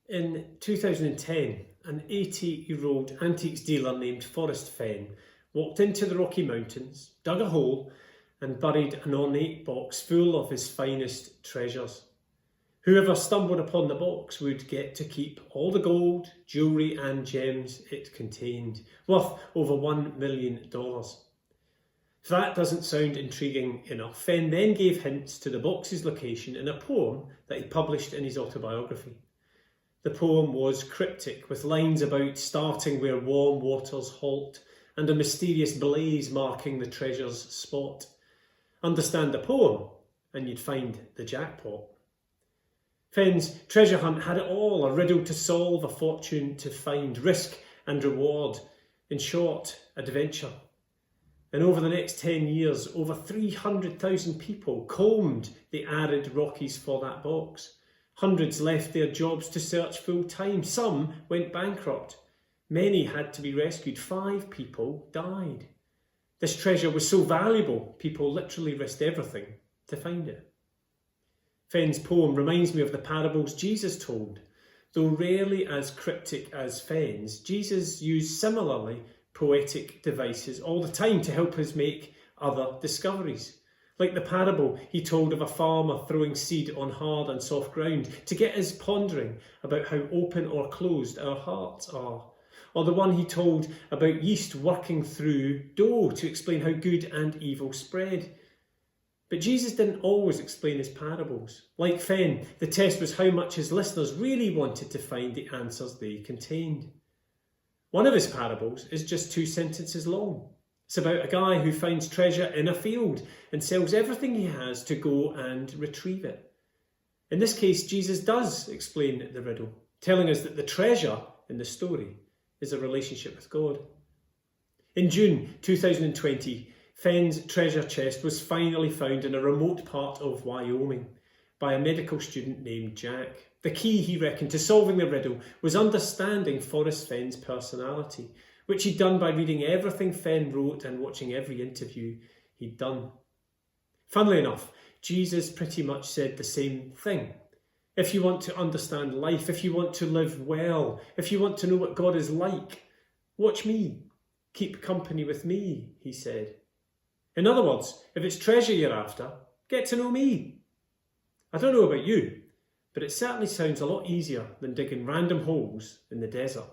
In 2010, an 80-year-old antiques dealer named Forrest Fenn walked into the Rocky Mountains, dug a hole and buried an ornate box full of his finest treasures. Whoever stumbled upon the box would get to keep all the gold, jewellery and gems it contained, worth over $1 million. If that doesn't sound intriguing enough, Fenn then gave hints to the box's location in a poem that he published in his autobiography. The poem was cryptic, with lines about starting where warm waters halt and a mysterious blaze marking the treasure's spot. Understand the poem and you'd find the jackpot. Fenn's treasure hunt had it all: a riddle to solve, a fortune to find, risk and reward, in short, adventure. And over the next 10 years, over 300,000 people combed the arid Rockies for that box. Hundreds left their jobs to search full time. Some went bankrupt. Many had to be rescued. 5 people died. This treasure was so valuable, people literally risked everything to find it. Fenn's poem reminds me of the parables Jesus told. Though rarely as cryptic as Fenn's, Jesus used similarly poetic devices all the time to help us make other discoveries. Like the parable he told of a farmer throwing seed on hard and soft ground to get us pondering about how open or closed our hearts are. Or the one he told about yeast working through dough to explain how good and evil spread. But Jesus didn't always explain his parables. Like Fenn, the test was how much his listeners really wanted to find the answers they contained. One of his parables is just 2 sentences long. It's about a guy who finds treasure in a field and sells everything he has to go and retrieve it. In this case, Jesus does explain the riddle, telling us that the treasure in the story is a relationship with God. In June 2020, Fenn's treasure chest was finally found in a remote part of Wyoming by a medical student named Jack. The key, he reckoned, to solving the riddle was understanding Forrest Fenn's personality, which he'd done by reading everything Fenn wrote and watching every interview he'd done. Funnily enough, Jesus pretty much said the same thing. If you want to understand life, if you want to live well, if you want to know what God is like, watch me. Keep company with me, he said. In other words, if it's treasure you're after, get to know me. I don't know about you, but it certainly sounds a lot easier than digging random holes in the desert.